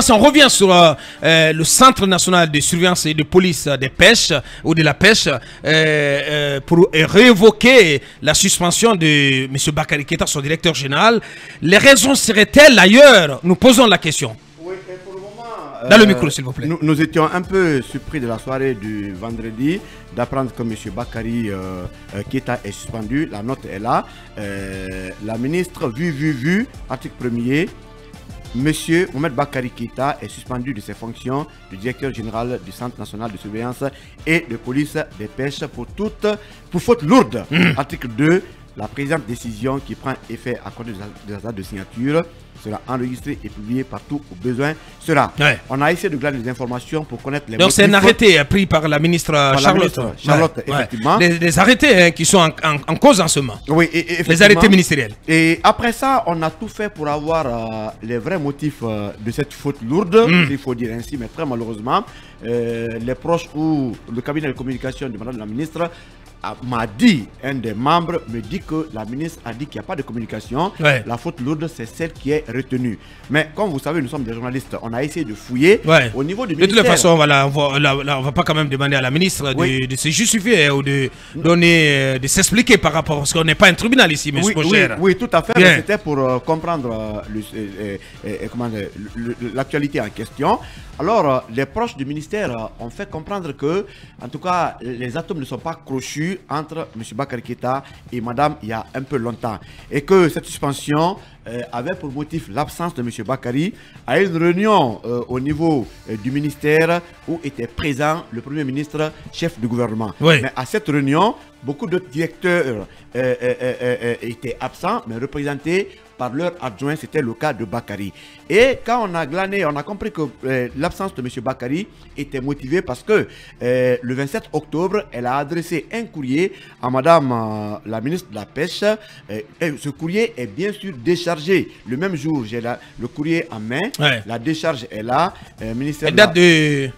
si on revient sur le Centre national de surveillance et de police des pêches ou de la pêche pour révoquer la suspension de M. Bakary Keita, son directeur général, les raisons seraient-elles ailleurs? Nous posons la question. Oui, et pour le moment, dans le micro, s'il vous plaît. Nous étions un peu surpris de la soirée du vendredi d'apprendre que M. Bakary Keita est suspendu. La note est là. La ministre, vu, article 1er, M. Mohamed Bakary Keita est suspendu de ses fonctions de directeur général du Centre national de surveillance et de police des pêches pour faute lourde. Article 2, la présente décision qui prend effet à compter de la date de signature sera enregistrée et publiée partout au besoin sera. Ouais. On a essayé de glaner des informations pour connaître les motifs. Donc c'est un arrêté pris par la ministre Charlotte. Charlotte, effectivement. Des arrêtés qui sont en cause en ce moment. Oui, les arrêtés ministériels. Et après ça, on a tout fait pour avoir les vrais motifs de cette faute lourde, il faut dire ainsi, mais très malheureusement, les proches ou le cabinet de communication de Madame la ministre m'a dit, un des membres me dit que la ministre a dit qu'il n'y a pas de communication. Ouais. La faute lourde, c'est celle qui est retenue. Mais comme vous savez, nous sommes des journalistes, on a essayé de fouiller au niveau du ministère. De toute façon, on va pas quand même demander à la ministre de se justifier ou de donner, de s'expliquer par rapport, parce qu'on n'est pas un tribunal ici, monsieur Pocher. Oui, tout à fait. C'était pour comprendre l'actualité en question. Alors, les proches du ministère ont fait comprendre que, en tout cas, les atomes ne sont pas crochus entre M. Bakary Keita et Madame il y a un peu longtemps. Et que cette suspension avait pour motif l'absence de M. Bakary à une réunion au niveau du ministère où était présent le Premier ministre, chef du gouvernement. Oui. Mais à cette réunion, beaucoup d'autres directeurs étaient absents, mais représentés par leur adjoint, c'était le cas de Bakary. Et quand on a glané, on a compris que l'absence de M. Bakary était motivée parce que le 27 octobre, elle a adressé un courrier à Madame la ministre de la Pêche. Et ce courrier est bien sûr déchargé. Le même jour, j'ai le courrier en main. Ouais. La décharge est là. Ministère elle date du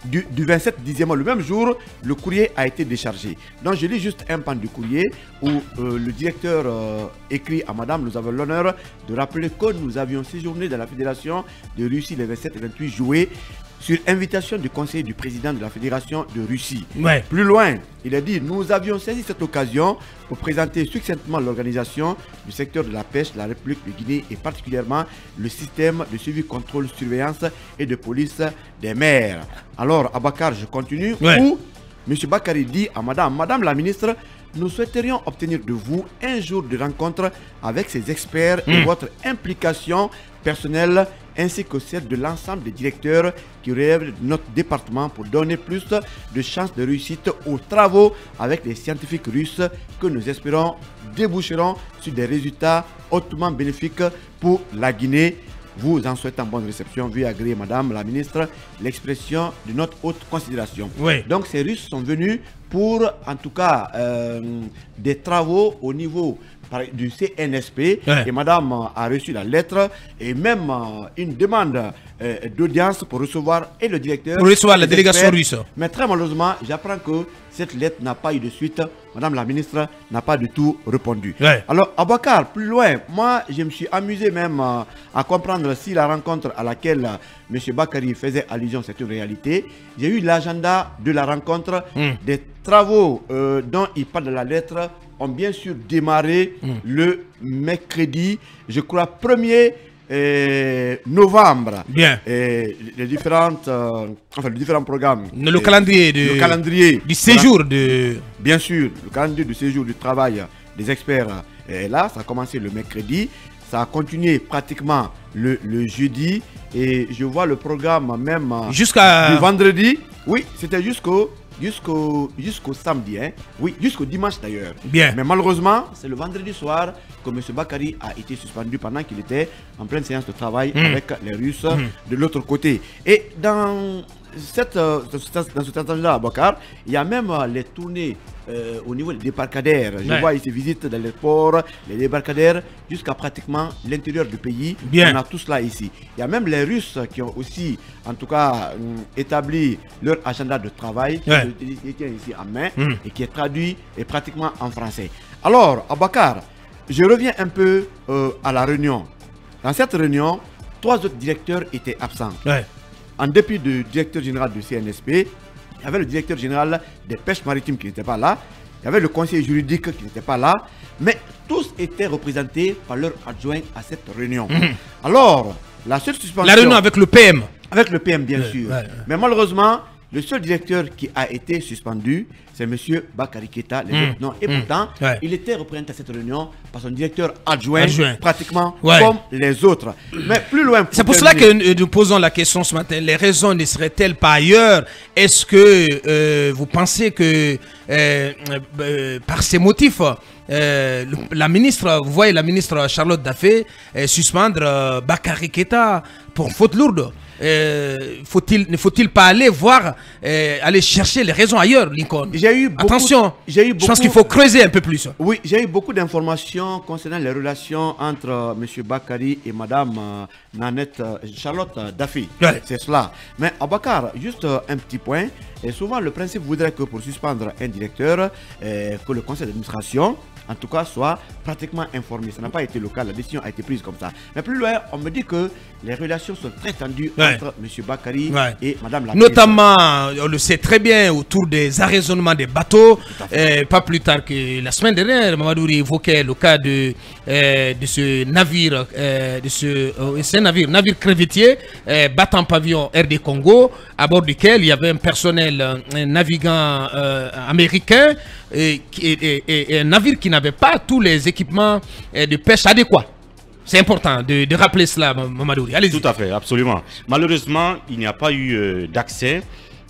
27 10e, le même jour, le courrier a été déchargé. Donc je lis juste un pan du courrier où le directeur écrit à Madame, nous avons l'honneur de rappeler que nous avions séjourné dans la Fédération de Russie les 27 et 28 juillet sur invitation du conseiller du président de la Fédération de Russie. Ouais. Plus loin, il a dit, nous avions saisi cette occasion pour présenter succinctement l'organisation du secteur de la pêche de la République de Guinée et particulièrement le système de suivi, contrôle, surveillance et de police des mers. Alors, Abakar, je continue, où M. Bakary dit à Madame la ministre, nous souhaiterions obtenir de vous un jour de rencontre avec ces experts et votre implication personnelle ainsi que celle de l'ensemble des directeurs qui relèvent de notre département pour donner plus de chances de réussite aux travaux avec les scientifiques russes que nous espérons déboucheront sur des résultats hautement bénéfiques pour la Guinée. Vous en souhaitant bonne réception, veuillez agréer, Madame la ministre, l'expression de notre haute considération. Oui. Donc ces Russes sont venus pour, en tout cas, des travaux au niveau du CNSP. Et Madame a reçu la lettre et même une demande d'audience pour recevoir et le directeur. Pour recevoir la délégation russe. Mais très malheureusement, j'apprends que cette lettre n'a pas eu de suite. Madame la ministre n'a pas du tout répondu. Alors, Abakar, plus loin, moi, je me suis amusé même à comprendre si la rencontre à laquelle M. Bakary faisait allusion, c'est une réalité. J'ai eu l'agenda de la rencontre. Des travaux dont il parle de la lettre ont bien sûr démarré le mercredi, je crois, 1er novembre. Bien. Les différents programmes. Le calendrier du séjour de... Bien sûr, le calendrier du séjour du travail des experts est là. Ça a commencé le mercredi. Ça a continué pratiquement le jeudi. Et je vois le programme même du vendredi. Oui, c'était jusqu'au samedi, hein? Oui, jusqu'au dimanche d'ailleurs. Bien. Mais malheureusement, c'est le vendredi soir que M. Bakary a été suspendu pendant qu'il était en pleine séance de travail avec les Russes de l'autre côté. Et dans cet agenda, Abakar, il y a même les tournées au niveau des débarcadères. Je vois ici visite dans les ports, les débarcadères, jusqu'à pratiquement l'intérieur du pays. Bien. On a tout cela ici. Il y a même les Russes qui ont aussi, en tout cas, établi leur agenda de travail, qui tient ici en main, et qui est traduit pratiquement en français. Alors, Abakar, je reviens un peu à la réunion. Dans cette réunion, 3 autres directeurs étaient absents. en dépit du directeur général du CNSP, il y avait le directeur général des pêches maritimes qui n'était pas là, il y avait le conseiller juridique qui n'était pas là, mais tous étaient représentés par leur adjoint à cette réunion. Alors, la seule suspension... La réunion avec le PM. Avec le PM, bien sûr. Mais malheureusement, le seul directeur qui a été suspendu, c'est M. Bakary Keita, non. Et pourtant, il était représenté à cette réunion par son directeur adjoint. Pratiquement comme les autres. Mais plus loin... C'est pour cela que nous posons la question ce matin. Les raisons ne seraient-elles pas ailleurs? Est-ce que vous pensez que par ces motifs, la ministre, vous voyez la ministre Charlotte Daffé suspendre Bakary Keita pour faute lourde? Ne faut-il pas aller voir, aller chercher les raisons ailleurs, Lincoln? Attention, je pense qu'il faut creuser un peu plus. Oui, j'ai eu beaucoup d'informations concernant les relations entre M. Bakary et Mme Nanette Charlotte Daffé. C'est cela. Mais Abakar, juste un petit point. Et souvent, le principe voudrait que pour suspendre un directeur, que le conseil d'administration, en tout cas, soit pratiquement informé. Ça n'a pas été le cas, la décision a été prise comme ça. Mais plus loin, on me dit que les relations sont très tendues entre M. Bakary et Mme la Notamment, on le sait très bien, autour des arraisonnements des bateaux. Pas plus tard que la semaine dernière, Mamadouri évoquait le cas de ce navire, c'est un navire crévetier, battant pavillon RD Congo, à bord duquel il y avait un personnel, un navigant américain, et un navire qui n'avait pas tous les équipements de pêche adéquats. C'est important de rappeler cela, Mamadouri. Allez-y. Tout à fait, absolument. Malheureusement, il n'y a pas eu d'accès,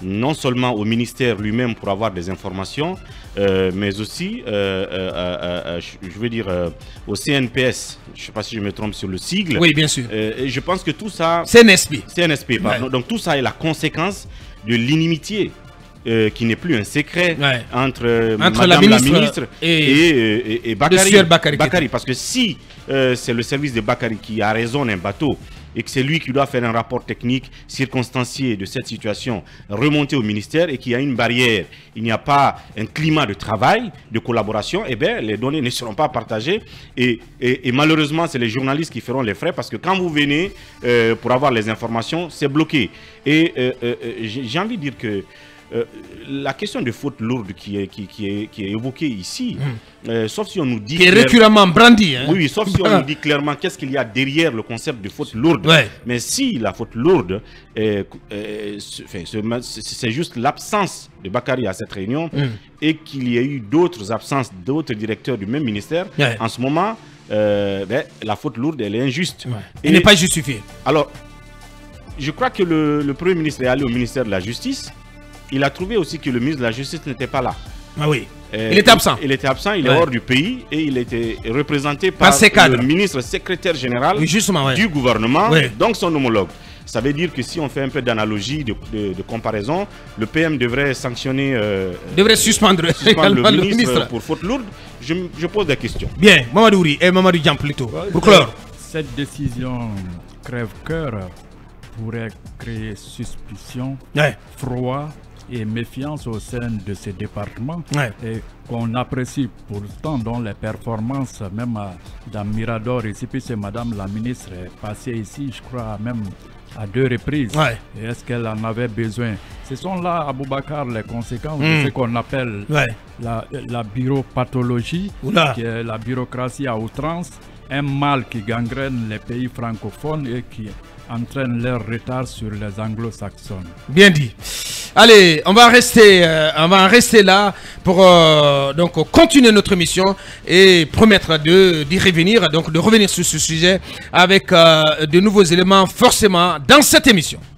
non seulement au ministère lui-même pour avoir des informations, mais aussi, je veux dire, au CNPS. Je ne sais pas si je me trompe sur le sigle. Oui, bien sûr. Et je pense que tout ça... CNSP, pardon. Donc tout ça est la conséquence de l'inimitié qui n'est plus un secret entre Madame la ministre et Bakary. Parce que si c'est le service de Bakary qui arraisonne un bateau et que c'est lui qui doit faire un rapport technique circonstancié de cette situation, remonter au ministère et qu'il y a une barrière, il n'y a pas un climat de travail, de collaboration, eh bien les données ne seront pas partagées et malheureusement c'est les journalistes qui feront les frais parce que quand vous venez pour avoir les informations, c'est bloqué. Et j'ai envie de dire que la question de faute lourde qui est évoquée ici, sauf si on nous dit... Qui est récurrent brandi. Hein? Oui, sauf si on nous dit clairement qu'est-ce qu'il y a derrière le concept de faute lourde. Mais si la faute lourde, c'est juste l'absence de Bakary à cette réunion et qu'il y a eu d'autres absences, d'autres directeurs du même ministère, en ce moment, la faute lourde, elle est injuste. Elle n'est pas justifiée. Alors, je crois que le Premier ministre est allé au ministère de la Justice. Il a trouvé aussi que le ministre de la Justice n'était pas là. Ah oui. Il était absent. Il était absent, il est hors du pays et il était représenté par le ministre secrétaire général du gouvernement, donc son homologue. Ça veut dire que si on fait un peu d'analogie, de comparaison, le PM devrait sanctionner... devrait suspendre le ministre pour faute lourde. Je pose des questions. Bien, Mamadouri et Mamadou Diam plutôt. Pour clore. Cette décision crève-cœur pourrait créer suspicion, froid et méfiance au sein de ces départements et qu'on apprécie pourtant dans les performances, même dans Mirador ici, puisque Madame la ministre est passée ici, je crois même à 2 reprises. Et est-ce qu'elle en avait besoin? Ce sont là, Aboubacar, les conséquences de ce qu'on appelle la bureaupathologie, qui est la bureaucratie à outrance, un mal qui gangrène les pays francophones et qui entraîne leur retard sur les anglo-saxons. Bien dit. Allez, on va rester là pour donc continuer notre émission et promettre d'y revenir, donc de revenir sur ce sujet avec de nouveaux éléments forcément dans cette émission.